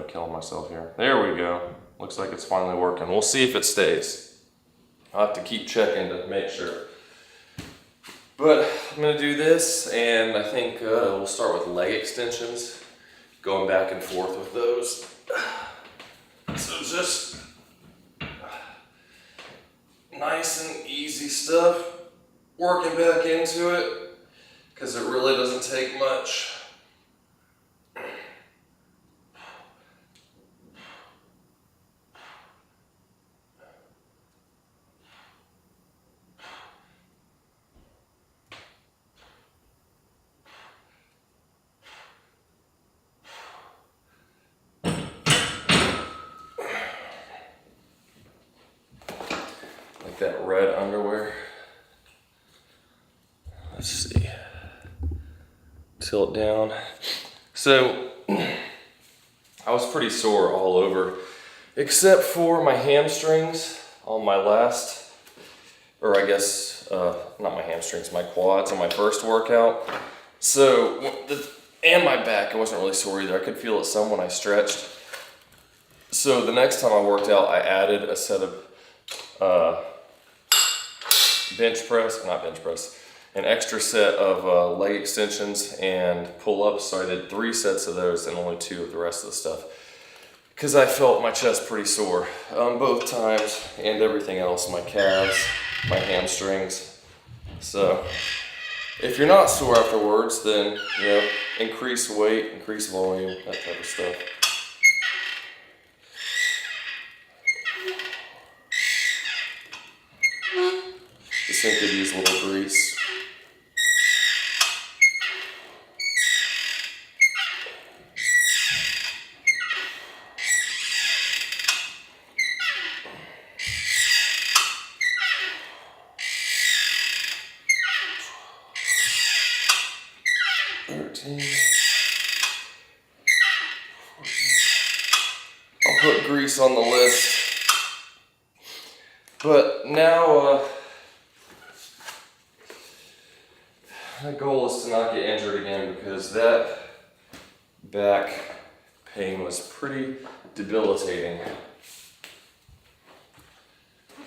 killing myself here. There we go. Looks like it's finally working. We'll see if it stays. I'll have to keep checking to make sure. But I'm gonna do this, and I think we'll start with leg extensions, going back and forth with those. So just nice and easy stuff, working back into it, because it really doesn't take much. That red underwear. Let's see. Tilt down. So I was pretty sore all over, except for my hamstrings on my last, or I guess not my hamstrings, my quads on my first workout. So and my back, I wasn't really sore either. I could feel it some when I stretched. So the next time I worked out, I added a set of an extra set of leg extensions and pull-ups. So I did 3 sets of those and only 2 of the rest of the stuff, because I felt my chest pretty sore both times, and everything else, my calves, my hamstrings. So if you're not sore afterwards, then increase weight, increase volume, that type of stuff. This thing could use a little grease. I'll put grease on the list. But now, my goal is to not get injured again, because that back pain was pretty debilitating.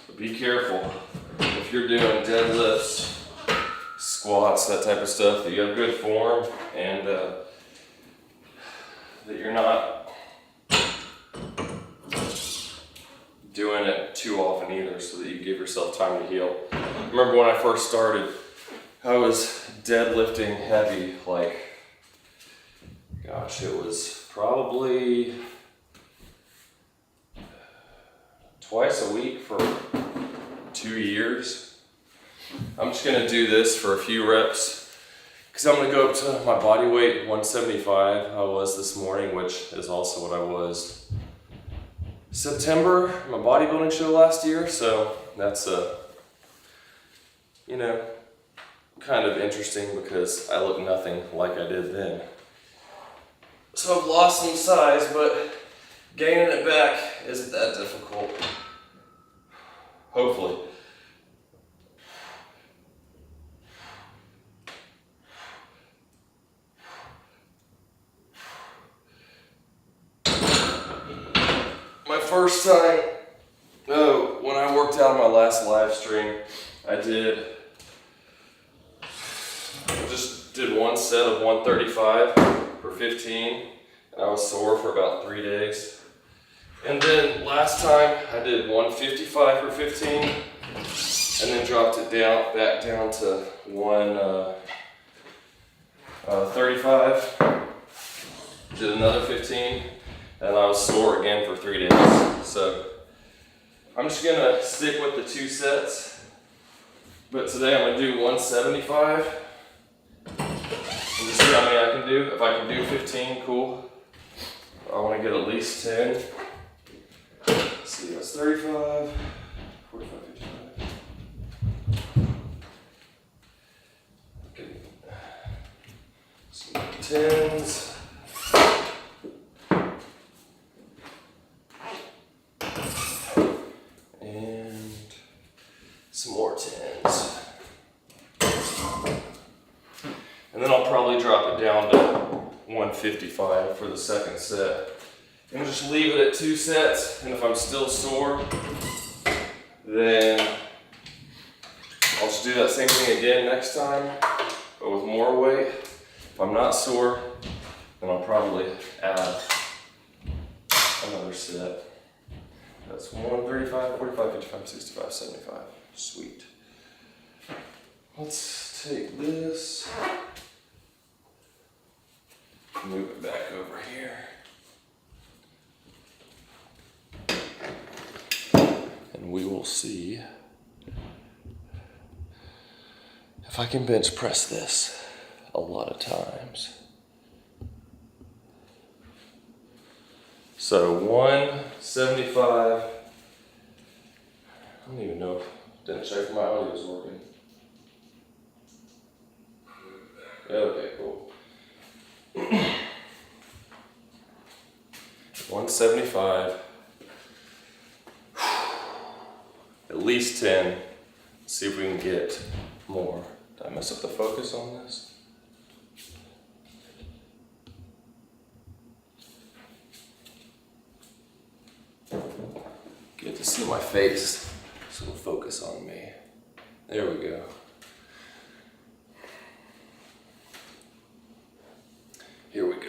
So be careful if you're doing deadlifts, squats, that type of stuff, that you have good form, and that you're not doing it too often either, so that you give yourself time to heal. Remember when I first started, I was deadlifting heavy, like, gosh, it was probably twice a week for 2 years. I'm just gonna do this for a few reps, because I'm gonna go up to my body weight, 175 I was this morning, which is also what I was September, my bodybuilding show last year. So that's kind of interesting, because I look nothing like I did then. So I've lost some size, but gaining it back isn't that difficult. Hopefully. My first time, when I worked out on my last live stream, I just did 1 set of 135 for 15, and I was sore for about 3 days. And then last time I did 155 for 15, and then dropped it back down to 135. Did another 15, and I was sore again for 3 days. So I'm just gonna stick with the 2 sets, but today I'm gonna do 175. And just see how many I can do. If I can do 15, cool. I want to get at least 10. Let's see, that's 35, 45, 55. Okay. Some 10s. And some more 10s. And then I'll probably drop it down to 155 for the second set. And just leave it at 2 sets, and if I'm still sore, then I'll just do that same thing again next time, but with more weight. If I'm not sore, then I'll probably add another set. That's 1, 35, 45, 55, 65, 75. Sweet. Let's take this, move it back over here. And we will see if I can bench press this a lot of times. So 175. I don't even know. Didn't check if my audio is working. Okay, cool. 175. At least 10. See if we can get more. Did I mess up the focus on this? Get to see my face, so it'll focus on me. There we go. Here we go.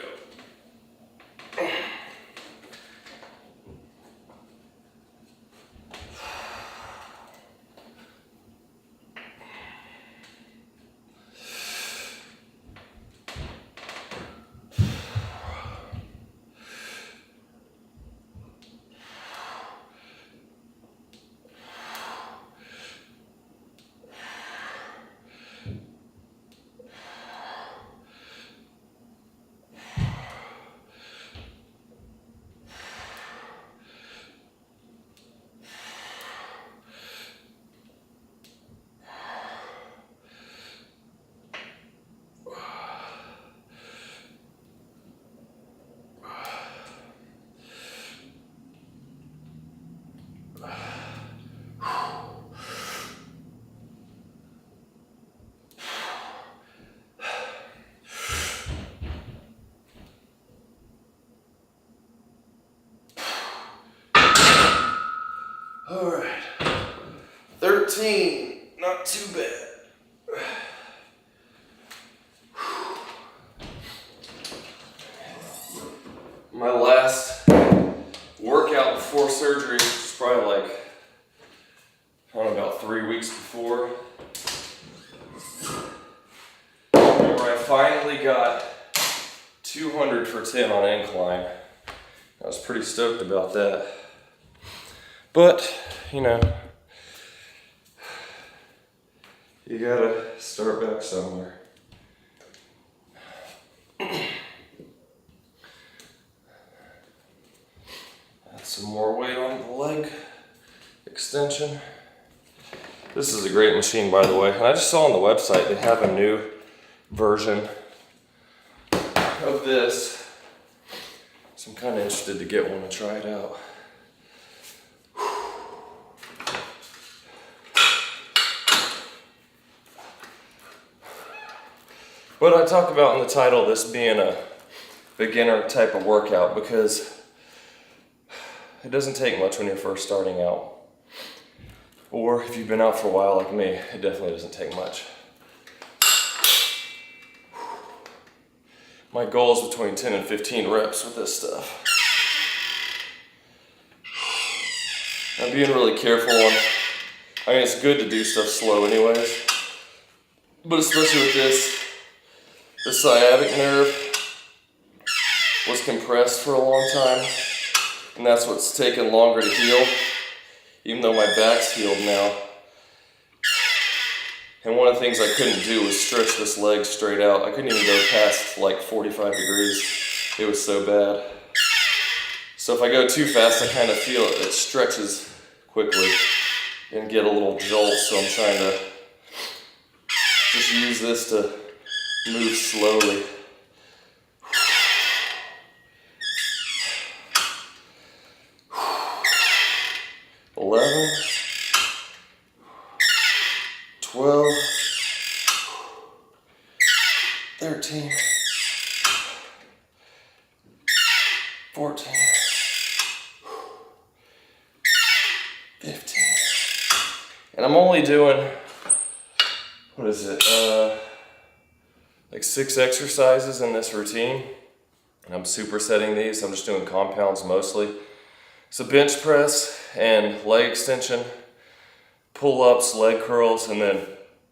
All right, 13, not too bad. My last workout before surgery was probably like, I don't know, about 3 weeks before. Where I finally got 200 for 10 on incline. I was pretty stoked about that. But, you know, you gotta start back somewhere. Add some more weight on the leg extension. This is a great machine, by the way. And I just saw on the website they have a new version of this. So I'm kind of interested to get one and try it out. But I talk about in the title this being a beginner type of workout because it doesn't take much when you're first starting out. Or if you've been out for a while like me, it definitely doesn't take much. My goal is between 10 and 15 reps with this stuff. I'm being really careful on, I mean, it's good to do stuff slow anyways, but especially with this, the sciatic nerve was compressed for a long time, and that's what's taken longer to heal, even though my back's healed now. And one of the things I couldn't do was stretch this leg straight out. I couldn't even go past like 45 degrees. It was so bad. So if I go too fast, I kind of feel it stretches quickly and get a little jolt, so I'm trying to just use this to move slowly. $11, $12, $13, $14. And I'm only doing, what is it, like 6 exercises in this routine. And I'm supersetting these. I'm just doing compounds mostly. So bench press and leg extension, pull-ups, leg curls, and then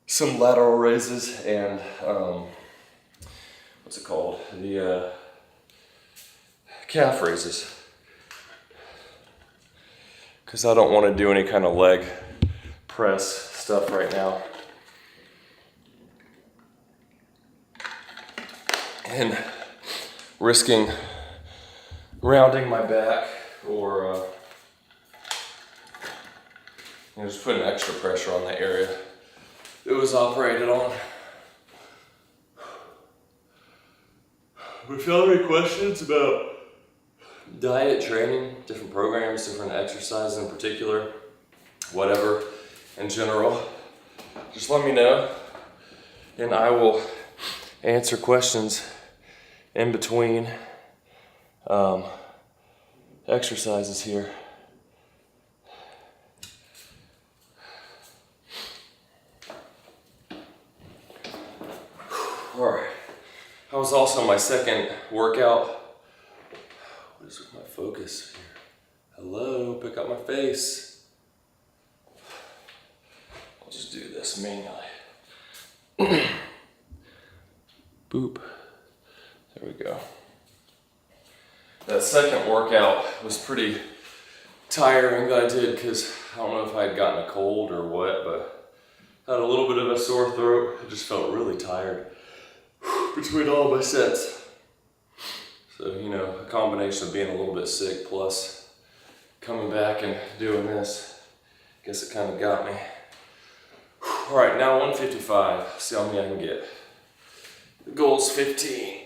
some lateral raises and what's it called? The calf raises. Because I don't want to do any kind of leg press stuff right now. And risking rounding my back or just putting extra pressure on the area it was operated on. If you have any questions about diet, training, different programs, different exercises in particular, whatever in general, just let me know and I will answer questions in between exercises here. Alright, that was also my second workout. What is with my focus here? Hello, pick up my face. I'll just do this manually. Boop. There we go. That second workout was pretty tiring that I did because I don't know if I had gotten a cold or what, but I had a little bit of a sore throat. I just felt really tired between all my sets. So, you know, a combination of being a little bit sick plus coming back and doing this, I guess it kind of got me. All right, now 155. See how many I can get. The goal's 15.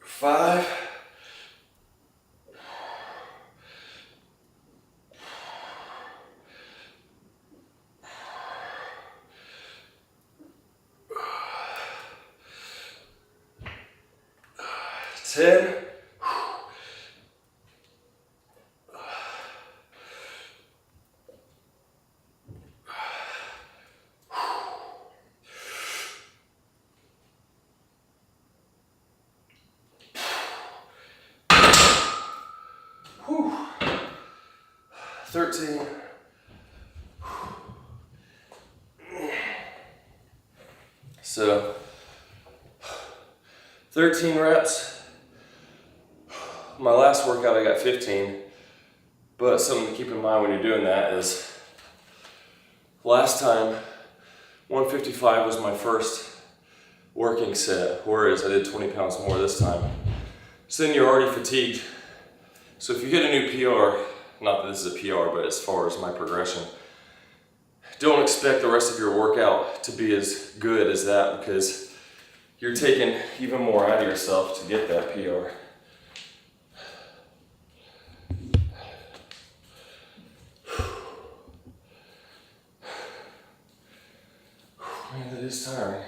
Five. 10. Whew. 13. So 13 reps. My last workout I got 15, but something to keep in mind when you're doing that is last time 155 was my first working set, whereas I did 20 pounds more this time. So then you're already fatigued. So if you hit a new PR, not that this is a PR, but as far as my progression, don't expect the rest of your workout to be as good as that because you're taking even more out of yourself to get that PR. Man, that is tiring.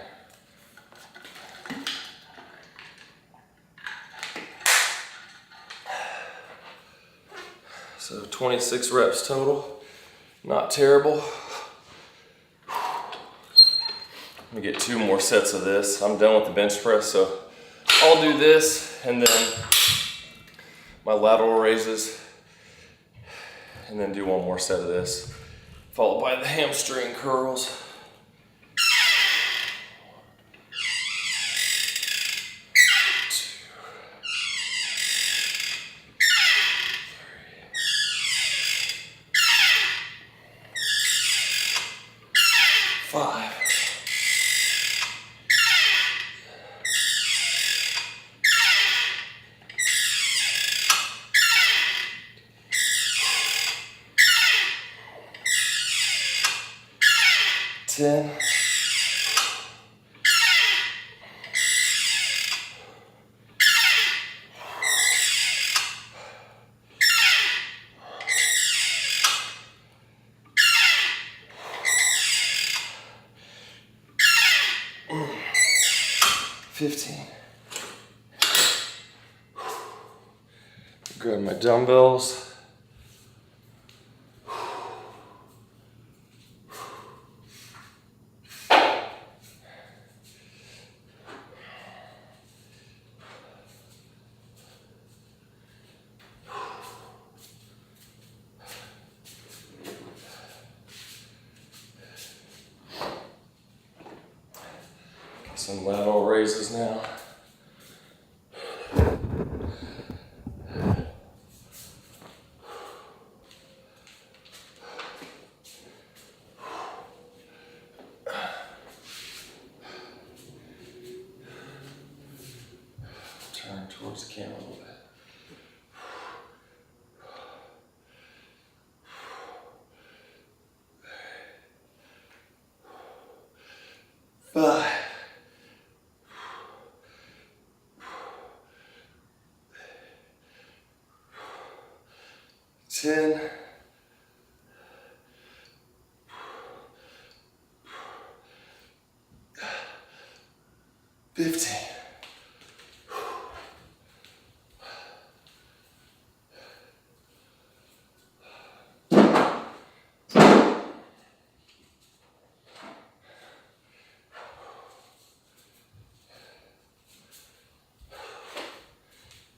So 26 reps total, not terrible. Let me get 2 more sets of this. I'm done with the bench press, so I'll do this and then my lateral raises and then do 1 more set of this, followed by the hamstring curls. 5. 10. 15. Grab my dumbbells. Some lateral raises now. Turn towards the camera a little bit. Five. 10. 15.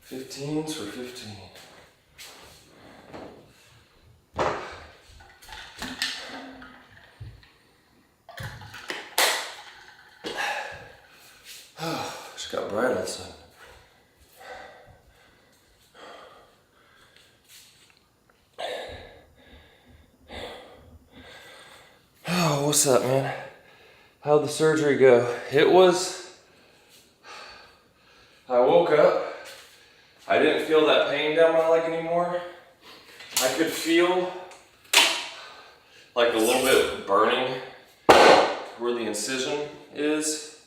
15s for 15. Just got bright outside. Oh, what's up, man? How'd the surgery go? I woke up. I didn't feel that pain down my leg anymore. I could feel like a little bit of burning where the incision is.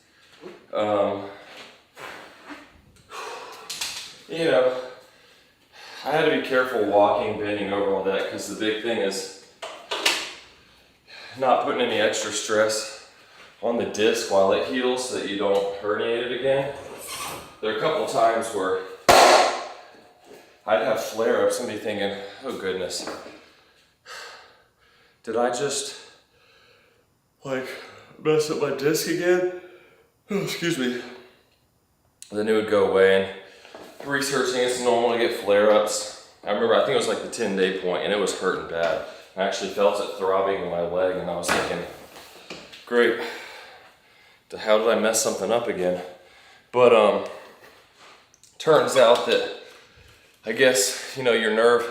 You know, I had to be careful walking, bending over all that, because the big thing is not putting any extra stress on the disc while it heals so that you don't herniate it again. There are a couple times where I'd have flare-ups and be thinking, oh goodness, did I just like mess up my disc again? Oh, excuse me. Then it would go away, and researching, it's normal to get flare-ups. I remember, I think it was like the 10-day point, and it was hurting bad. I actually felt it throbbing in my leg, and I was thinking, great, how did I mess something up again? But turns out that, I guess, you know, your nerve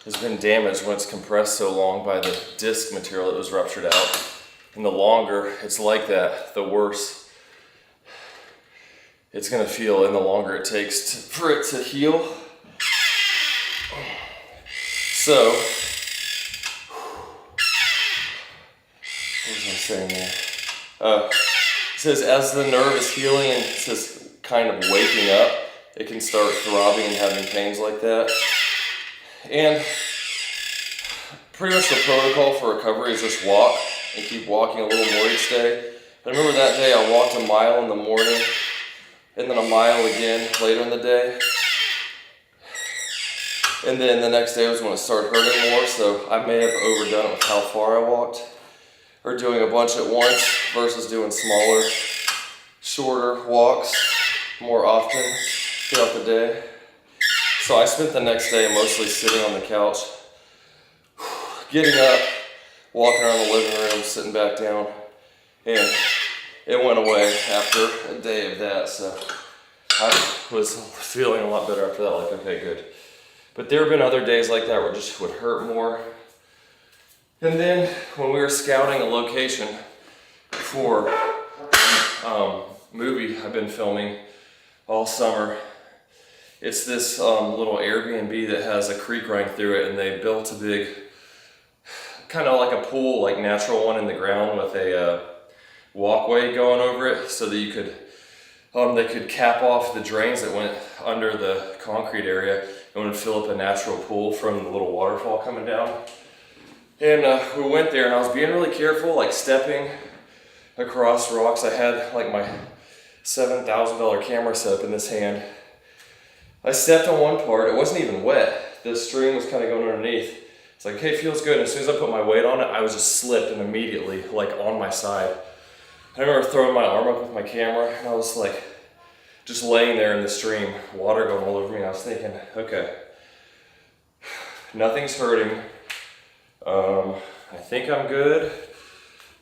has been damaged when it's compressed so long by the disc material that was ruptured out. And the longer it's like that, the worse it's gonna feel, and the longer it takes for it to heal. So, what was I saying there? It says as the nerve is healing and it's just kind of waking up, it can start throbbing and having pains like that. And pretty much the protocol for recovery is just walk and keep walking a little more each day. I remember that day I walked a mile in the morning and then a mile again later in the day. And then the next day was when it started hurting more, so I may have overdone it with how far I walked, or doing a bunch at once versus doing smaller, shorter walks more often throughout the day. So I spent the next day mostly sitting on the couch, getting up, walking around the living room, sitting back down, and it went away after a day of that. So I was feeling a lot better after that, like, okay, good. But there have been other days like that where it just would hurt more. And then when we were scouting a location for a movie I've been filming all summer, it's this little Airbnb that has a creek running through it, and they built a big, kind of like a pool, like natural one in the ground with a walkway going over it, so that you could, they could cap off the drains that went under the concrete area and would fill up a natural pool from the little waterfall coming down. And we went there, and I was being really careful, like stepping across rocks. I had like my $7,000 camera setup in this hand. I stepped on one part, it wasn't even wet. The string was kind of going underneath. It's like, okay, feels good. And as soon as I put my weight on it, I was just slipped and immediately, like on my side. I remember throwing my arm up with my camera and I was like, just laying there in the stream, water going all over me. And I was thinking, okay, nothing's hurting. I think I'm good.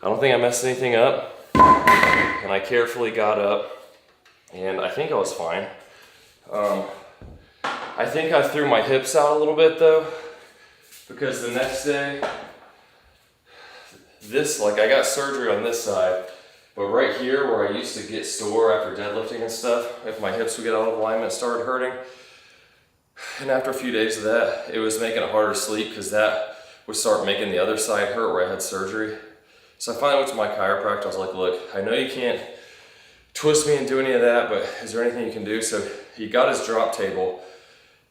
I don't think I messed anything up. And I carefully got up and I think I was fine. I think I threw my hips out a little bit though, because the next day, I got surgery on this side, but right here where I used to get sore after deadlifting and stuff, if my hips would get out of alignment, it started hurting. And after a few days of that, it was making it harder to sleep because that would start making the other side hurt where I had surgery. So I finally went to my chiropractor. I was like, look, I know you can't twist me and do any of that, but is there anything you can do? So he got his drop table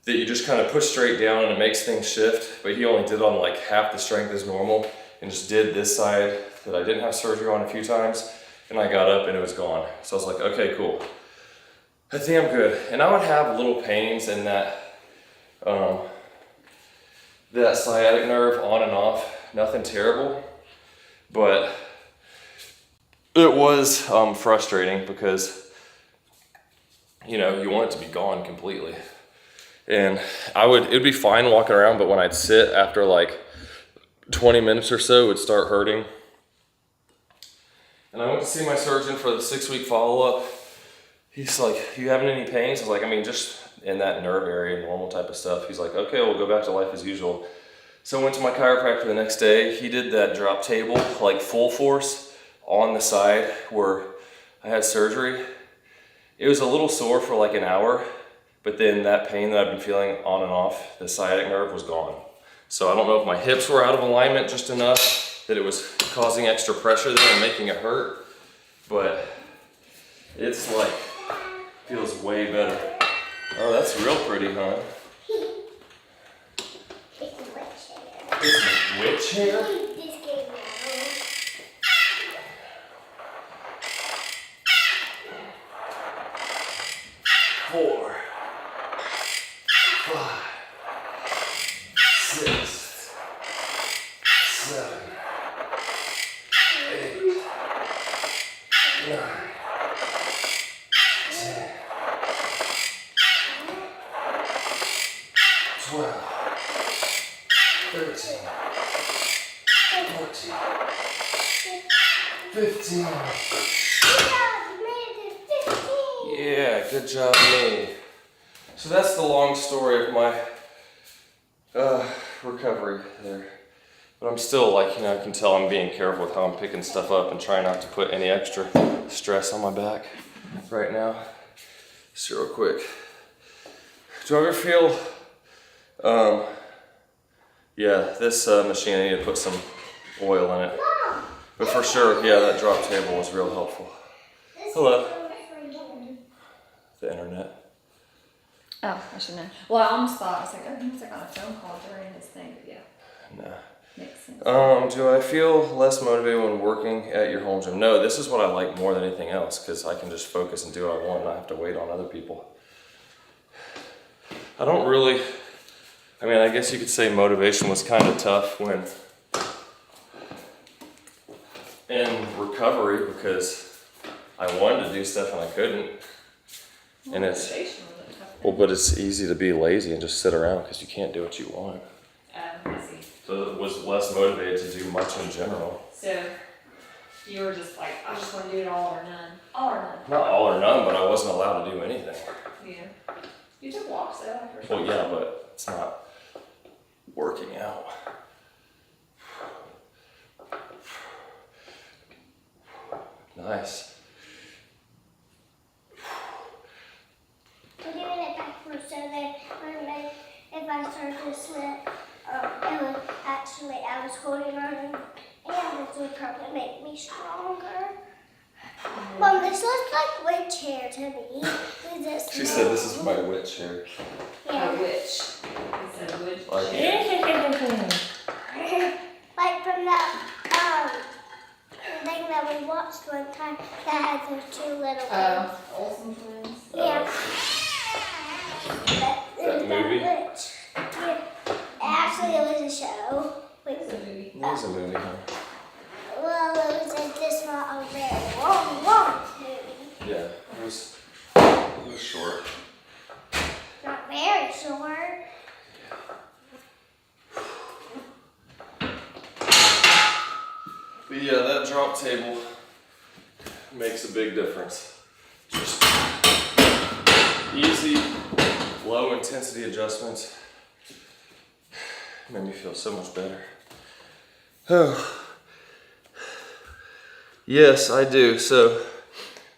that you just kind of push straight down and it makes things shift, but he only did on like half the strength as normal and just did this side that I didn't have surgery on a few times, and I got up and it was gone. So I was like, okay, cool. I think I'm good. And I would have little pains in that that sciatic nerve on and off, nothing terrible, but it was frustrating because, you know, you want it to be gone completely. And it'd be fine walking around, but when I'd sit after like 20 minutes or so, it would start hurting. And I went to see my surgeon for the 6-week follow-up. He's like, you having any pains? I was like, I mean, just in that nerve area, normal type of stuff. He's like, okay, we'll go back to life as usual. So I went to my chiropractor the next day. He did that drop table, like full force on the side where I had surgery. It was a little sore for like an hour, but then that pain that I've been feeling on and off, the sciatic nerve was gone. So I don't know if my hips were out of alignment just enough that it was causing extra pressure there and making it hurt, but it's like, feels way better. Oh, that's real pretty, huh? It's a witch hair? Four, 5, 6, 7, 8, 9, 10, 12, 13, 14, 15. Yeah, good job, me. So that's the long story of my recovery there. But I'm still like, you know, I can tell I'm being careful with how I'm picking stuff up and trying not to put any extra stress on my back right now. Just real quick. Do I ever feel, yeah, this machine, I need to put some oil in it. But for sure, yeah, that drop table was real helpful. Hello. The internet. Oh, I should know. Well, I almost thought, I was like, oh, he must have got a phone call during this thing, but yeah. Nah. Makes sense. Do I feel less motivated when working at your home gym? No, this is what I like more than anything else because I can just focus and do what I want and not have to wait on other people. I don't really, I mean, I guess you could say motivation was kind of tough when in recovery because I wanted to do stuff and I couldn't. And it's, well, but it's easy to be lazy and just sit around because you can't do what you want. I see. So it was less motivated to do much in general. So you were just like, I just want to do it all or none. All or none. Not all or none, but I wasn't allowed to do anything. Yeah. You took walks though after. Well, yeah, but it's not working out. Nice. I'm giving it backwards so that if I start to slip, it would actually, I was holding on and this would probably make me stronger. Mom, this looks like witch hair to me. She said this is my witch hair. Yeah. A witch. Is that a witch? Like, Like from that thing that we watched one time that had those two little kids. Olsen twins. Yeah. That movie? Yeah. Actually, it was a show. It's a movie. It was a movie, huh? Well, it was this not a very long movie. Yeah, it was short. Not very short. But yeah, that drop table makes a big difference. Just easy, low intensity adjustments. Made me feel so much better. Oh. Yes, I do. So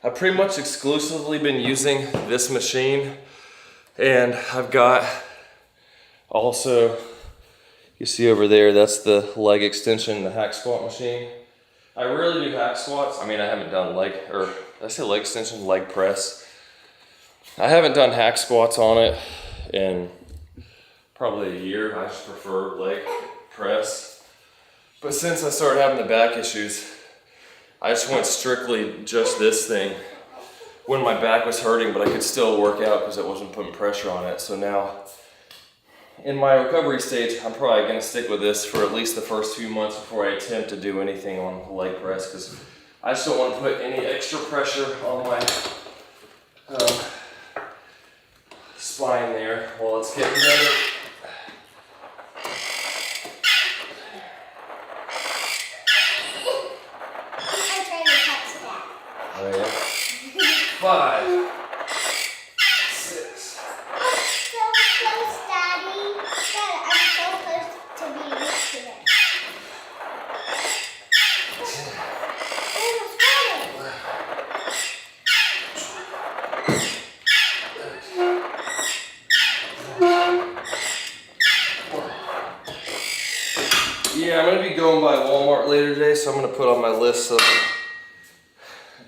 I've pretty much exclusively been using this machine, and I've got also, you see over there, that's the leg extension, the hack squat machine. I rarely do hack squats. I mean, I haven't done leg extension, leg press. I haven't done hack squats on it in probably a year. I just prefer leg press. But since I started having the back issues, I just went strictly just this thing when my back was hurting, but I could still work out because I wasn't putting pressure on it. So now, in my recovery stage, I'm probably gonna stick with this for at least the first few months before I attempt to do anything on the leg press, because I just don't want to put any extra pressure on my spine there while it's getting better. I'm trying to touch that. Oh yeah. 5, 6. So close, Daddy. Dad, I'm so close to being used to it. Almost got it. Yeah, I'm gonna be going by Walmart later today, so I'm gonna put on my list of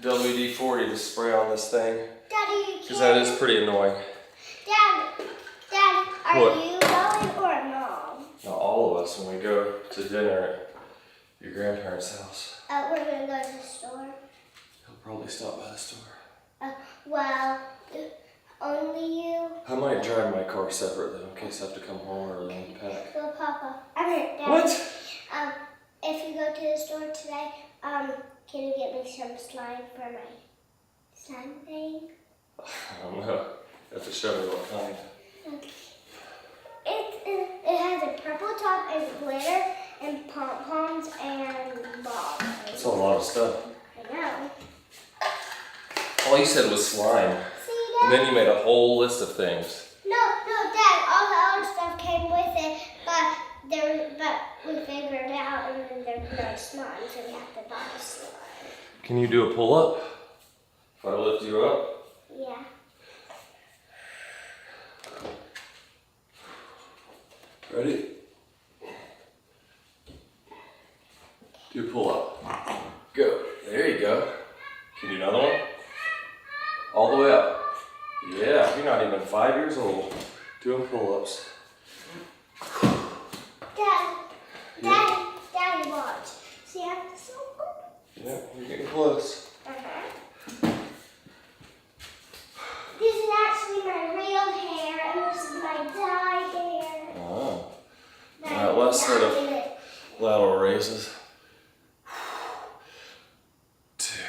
WD-40 to spray on this thing, Daddy, you because can't. that is pretty annoying. Dad, are What? you going or Mom? Now, all of us, when we go to dinner at your grandparents' house, We're gonna go to the store. he'll probably stop by the store. Well, only you. I might drive my car separately in case I have to come home early and pack. Well, Papa. I mean, Dad. What? If you go to the store today, can you get me some slime for my slime thing? I don't know. You have to show me what kind. It has a purple top and glitter and pom-poms and balls. That's a lot of stuff. I know. All you said was slime. See, And Dad? then you made a whole list of things. No, Dad. All the other stuff came with it, but we figured it out, and then there's no slime, so we have to buy slime. Can you do a pull-up? If I lift you up? Yeah. Ready? Do a pull-up. Go. There you go. Can you do another one? All the way up. Yeah, you're not even 5 years old. Doing pull-ups. Daddy, watch. See, I have to so Yeah, you're getting close. This is actually my real hair, and this is my dyed hair. Oh. Alright, last set of lateral raises. 2,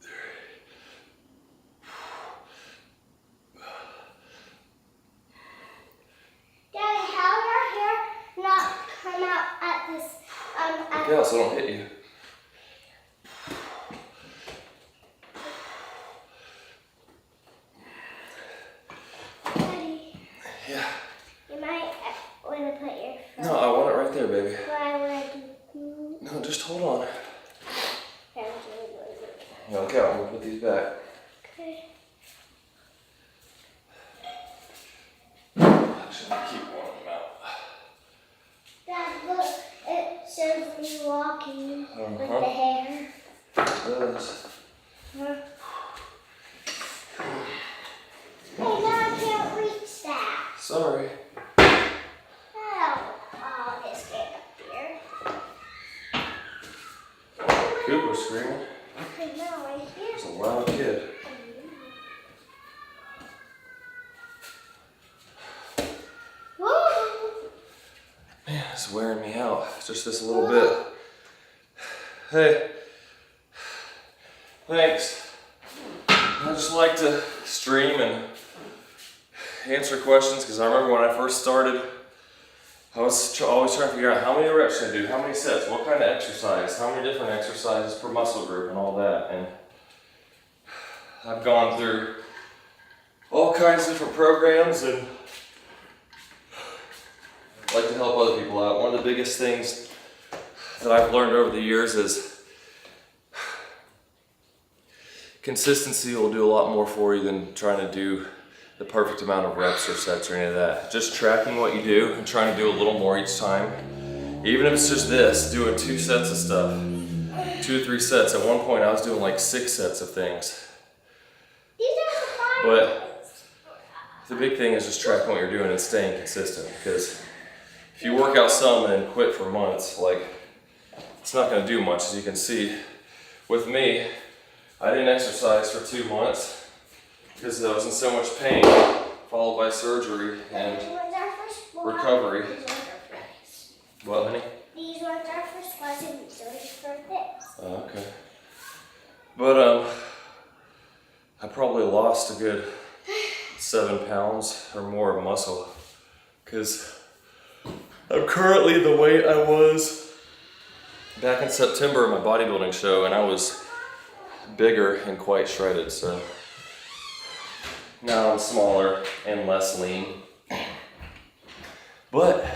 3. Daddy, how did your hair not come out at this, Look out so I don't hit you. Daddy, Yeah. you might want to put your phone. No, I want it right there, baby. But I want to do. No, just hold on. Yeah, look out, I'm gonna put these back. Okay. Actually, I'm gonna keep one of them out. Dad, look, it shows me walking with the Uh-huh. hair. It does. Hey, now I can't reach that. Sorry. Oh, just get up here. Oh, Cooper screaming. No, right here. He's a loud kid. Whoa! Man, it's wearing me out just this little bit. Hey, thanks. I just like to stream and answer questions because I remember when I first started, I was always trying to figure out how many reps should I do, how many sets, what kind of exercise, how many different exercises per muscle group and all that. And I've gone through all kinds of different programs and like to help other people out. One of the biggest things that I've learned over the years is consistency will do a lot more for you than trying to do the perfect amount of reps or sets or any of that. Just tracking what you do and trying to do a little more each time. Even if it's just this, doing 2 sets of stuff, 2 or 3 sets. At one point I was doing like 6 sets of things. But the big thing is just tracking what you're doing and staying consistent, because if you work out some and then quit for months, like, it's not going to do much. As you can see with me, I didn't exercise for 2 months because I was in so much pain, followed by surgery and recovery. What, honey? These ones are for squats and these are for this. Oh, okay. But I probably lost a good 7 pounds or more of muscle, because I'm currently the weight I was back in September at my bodybuilding show, and I was bigger and quite shredded, so now I'm smaller and less lean. But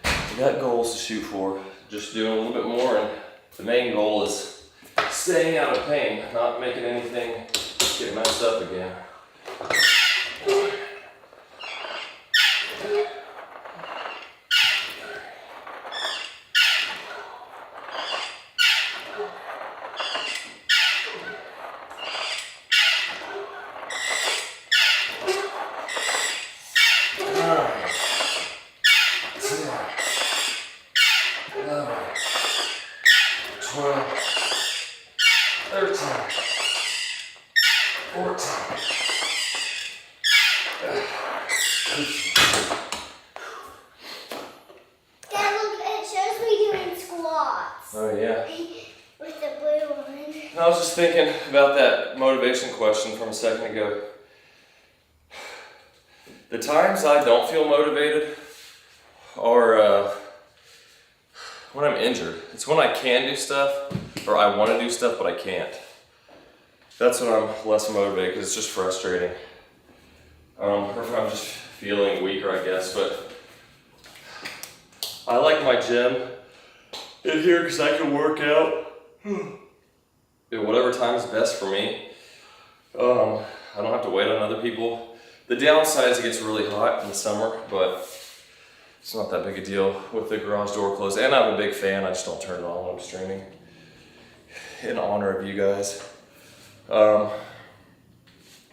I got goals to shoot for, just doing a little bit more, and the main goal is staying out of pain, not making anything get messed up again. Oh yeah. With the blue one. I was just thinking about that motivation question from a second ago. The times I don't feel motivated are when I'm injured. It's when I can do stuff, or I want to do stuff, but I can't. That's when I'm less motivated, because it's just frustrating. Or if I'm just feeling weaker, I guess. But I like my gym in here because I can work out at whatever time is best for me. I don't have to wait on other people. The downside is it gets really hot in the summer, but it's not that big a deal with the garage door closed. And I'm a big fan, I just don't turn it on when I'm streaming, in honor of you guys. But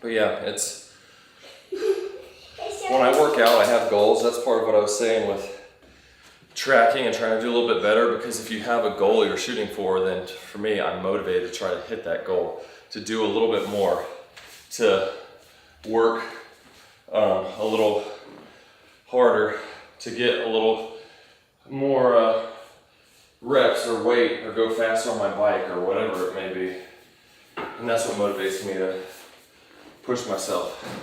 yeah, it's, when I work out, I have goals. That's part of what I was saying with tracking and trying to do a little bit better, because if you have a goal you're shooting for, then for me, I'm motivated to try to hit that goal, to do a little bit more, to work a little harder, to get a little more reps or weight, or go faster on my bike, or whatever it may be. And that's what motivates me to push myself.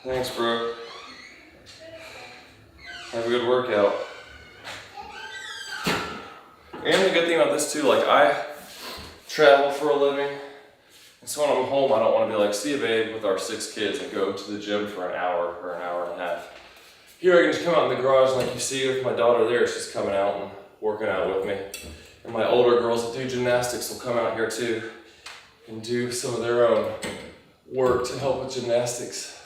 Thanks, bro. Have a good workout. And the good thing about this too, like, I travel for a living, and so when I'm home, I don't want to be like, see you babe, with our 6 kids and go to the gym for an hour or an hour and a half. Here I can just come out in the garage, like you see with my daughter there, she's coming out and working out with me. And my older girls that do gymnastics will come out here too and do some of their own work to help with gymnastics.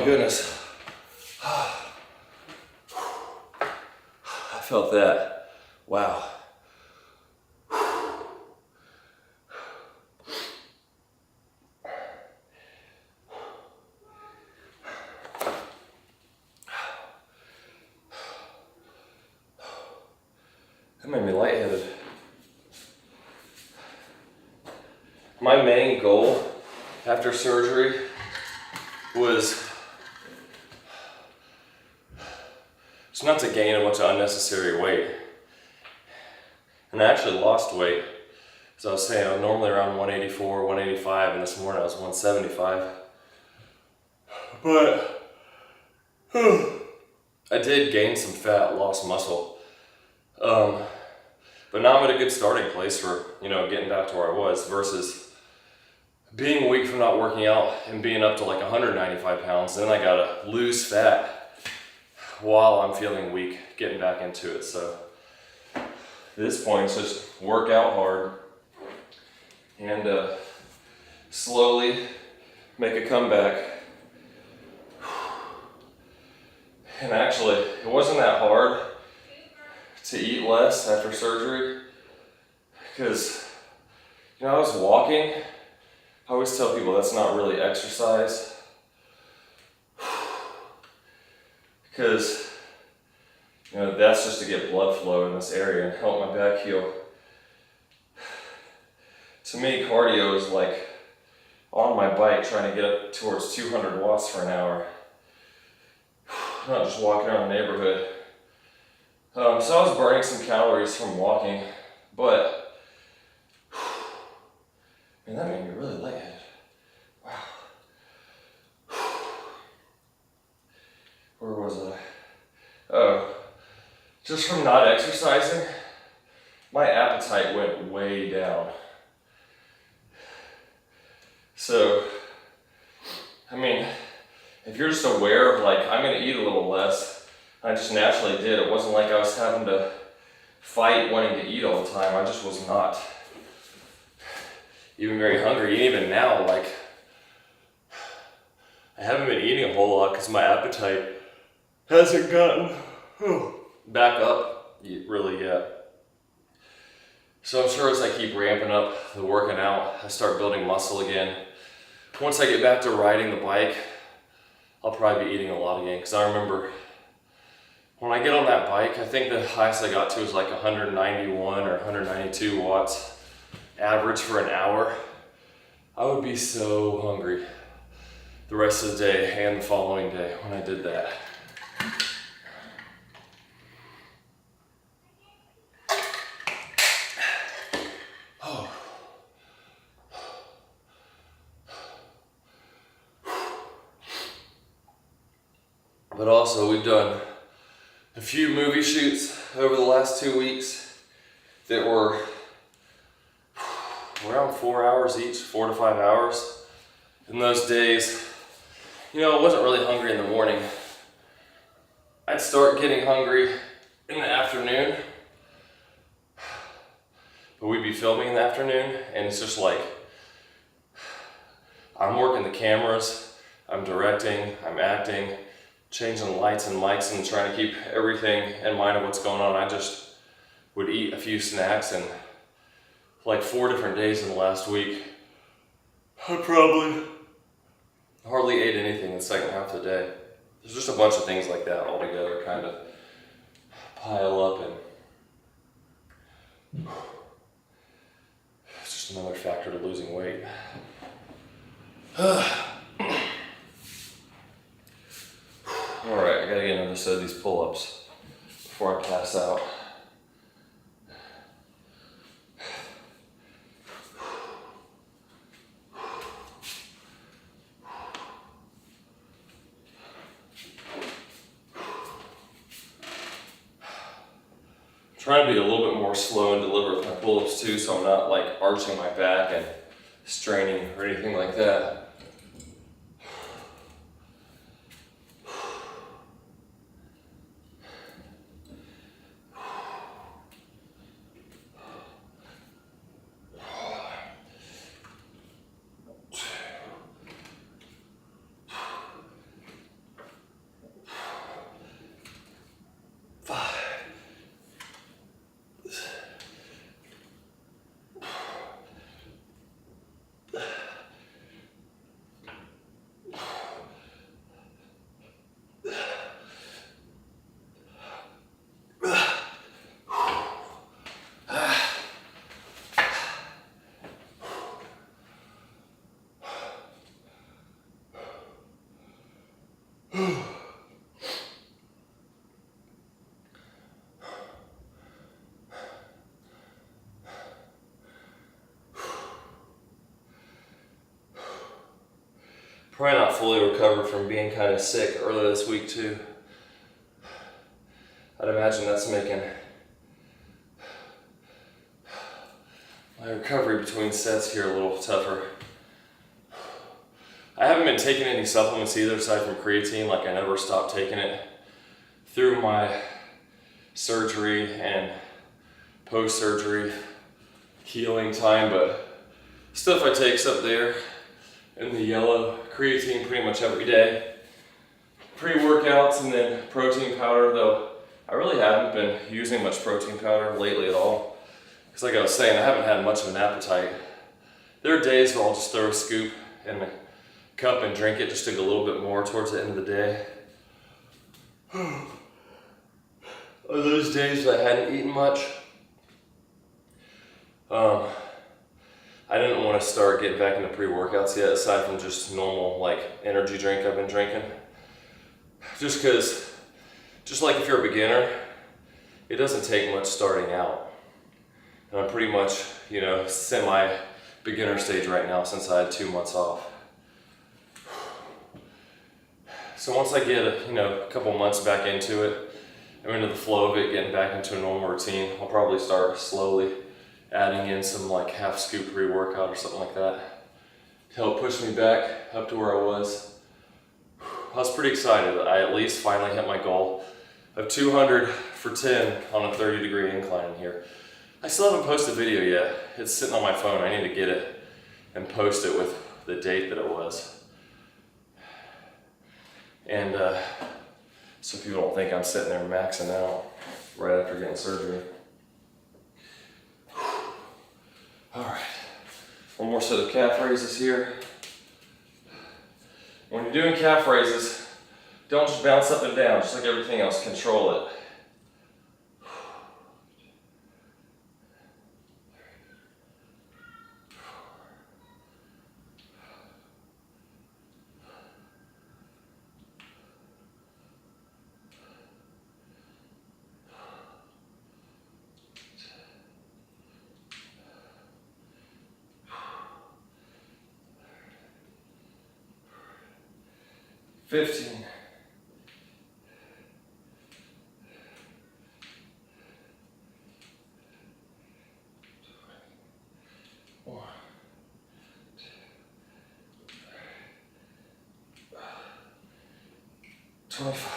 goodness. I felt that. Wow. That made me lightheaded. My main goal after surgery was just not to gain a bunch of unnecessary weight. And I actually lost weight. As I was saying, I'm normally around 184, 185, and this morning I was 175. But I did gain some fat, lost muscle. But now I'm at a good starting place for, getting back to where I was versus being weak from not working out and being up to like 195 pounds. Then I gotta lose fat while I'm feeling weak, getting back into it. So at this point, it's just work out hard and slowly make a comeback. And actually, it wasn't that hard to eat less after surgery because, I was walking. I always tell people that's not really exercise because, that's just to get blood flow in this area and help my back heal. To me, cardio is like on my bike trying to get up towards 200 watts for an hour. Not just walking around the neighborhood. So I was burning some calories from walking, but man, that made me really lightheaded. Wow. Where was I? Oh, just from not exercising, my appetite went way down. So, if you're just aware of I'm gonna eat a little less, I just naturally did. It wasn't like I was having to fight wanting to eat all the time. I just was not even very hungry. And even now, I haven't been eating a whole lot because my appetite hasn't gotten back up really yet. So I'm sure as I keep ramping up the working out, I start building muscle again. Once I get back to riding the bike, I'll probably be eating a lot again because I remember when I get on that bike, I think the highest I got to was 191 or 192 watts average for an hour. I would be so hungry the rest of the day and the following day when I did that. But also, we've done a few movie shoots over the last 2 weeks that were around 4 hours each, 4 to 5 hours. In those days, I wasn't really hungry in the morning. I'd start getting hungry in the afternoon, but we'd be filming in the afternoon, and it's just I'm working the cameras, I'm directing, I'm acting, changing lights and mics and trying to keep everything in mind of what's going on. I just would eat a few snacks, and 4 different days in the last week, I probably hardly ate anything the second half of the day. There's just a bunch of things like that all together kind of pile up, and it's just another factor to losing weight. Alright, I gotta get another set of these pull-ups before I pass out. Trying to be a little bit more slow and deliberate with my pull-ups too, so I'm not arching my back and straining or anything like that. Probably not fully recovered from being kind of sick earlier this week too. I'd imagine that's making my recovery between sets here a little tougher. I haven't been taking any supplements either aside from creatine. Like, I never stopped taking it through my surgery and post-surgery healing time, but stuff I take's up there in the yellow. Creatine pretty much every day. Pre-workouts and then protein powder, though I really haven't been using much protein powder lately at all. Because like I was saying, I haven't had much of an appetite. There are days where I'll just throw a scoop in a cup and drink it just to get a little bit more towards the end of the day. On those days that I hadn't eaten much, I didn't want to start getting back into pre-workouts yet, aside from just normal like energy drink I've been drinking. Just because, just like if you're a beginner, it doesn't take much starting out. And I'm pretty much, you know, semi-beginner stage right now since I had 2 months off. So once I get a couple months back into it, I'm into the flow of it, getting back into a normal routine, I'll probably start slowly adding in some like half scoop pre-workout or something like that to help push me back up to where I was. I was pretty excited. I at least finally hit my goal of 200 for 10 on a 30-degree incline here. I still haven't posted a video yet. It's sitting on my phone. I need to get it and post it with the date that it was. And so people don't think I'm sitting there maxing out right after getting surgery. All right, one more set of calf raises here. When you're doing calf raises, don't just bounce up and down, just like everything else, control it. $15. One, two, 25.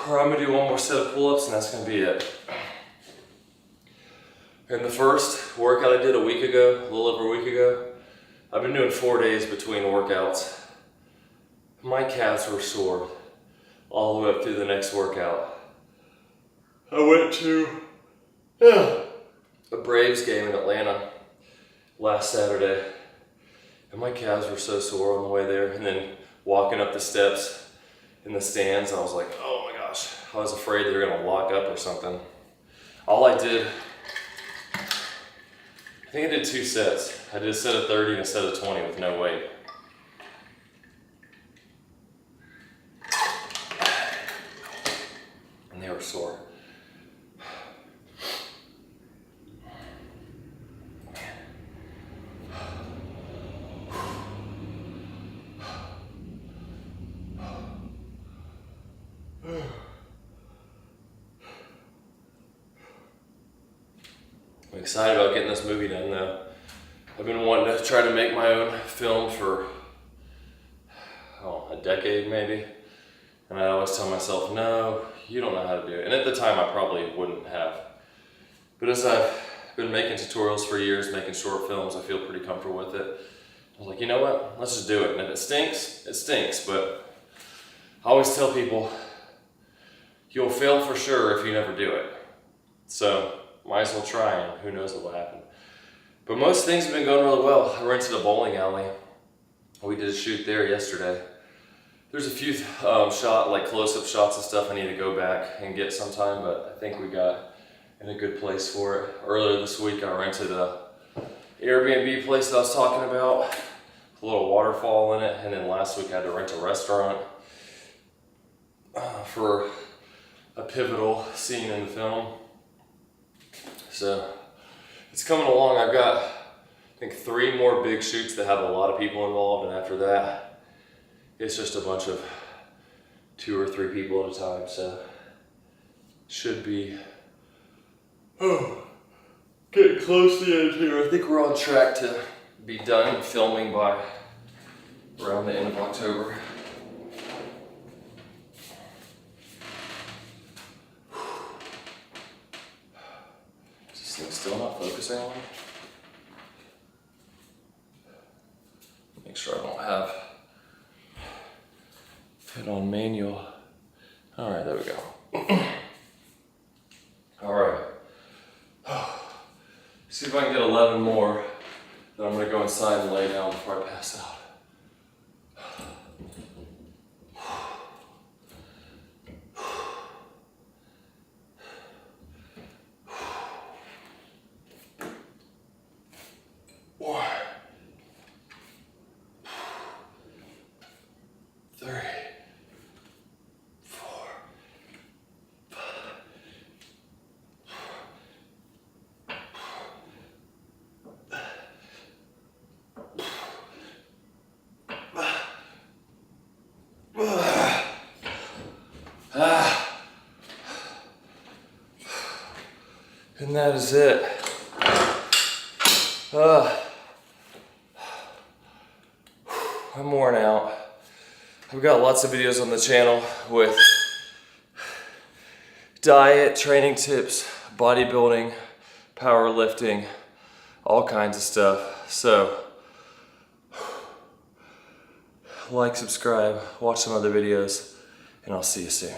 All right, I'm gonna do one more set of pull-ups and that's gonna be it. And the first workout I did a week ago, a little over a week ago, I've been doing 4 days between workouts. My calves were sore all the way up through the next workout. I went to a Braves game in Atlanta last Saturday, and my calves were so sore on the way there. And then walking up the steps in the stands, I was like, oh my gosh, I was afraid they were gonna lock up or something. All I did, I think I did 2 sets. I did a set of 30 and a set of 20 with no weight. And they were sore. I'm excited about getting this movie done though. I've been wanting to try to make my own film for a decade maybe. And I always tell myself, no, you don't know how to do it. And at the time I probably wouldn't have. But as I've been making tutorials for years, making short films, I feel pretty comfortable with it. I was like, you know what, let's just do it. And if it stinks, it stinks. But I always tell people, you'll fail for sure if you never do it. So might as well try, and who knows what will happen. But most things have been going really well. I rented a bowling alley. We did a shoot there yesterday. There's a few close-up shots and stuff I need to go back and get sometime, but I think we got in a good place for it. Earlier this week, I rented a Airbnb place that I was talking about, with a little waterfall in it, and then last week I had to rent a restaurant for a pivotal scene in the film. So it's coming along. I've got, I think, 3 more big shoots that have a lot of people involved, and after that, it's just a bunch of 2 or 3 people at a time. So should be getting close to the end here. I think we're on track to be done filming by around the end of October. Is this thing still not focusing on me? Make sure I don't have it on manual. All right, there we go. All right. See if I can get 11 more. Then I'm gonna go inside and lay down before I pass out. One, 3, 4, 5. And that is it. I'm worn out. I've got lots of videos on the channel with diet, training tips, bodybuilding, powerlifting, all kinds of stuff. So, like, subscribe, watch some other videos, and I'll see you soon.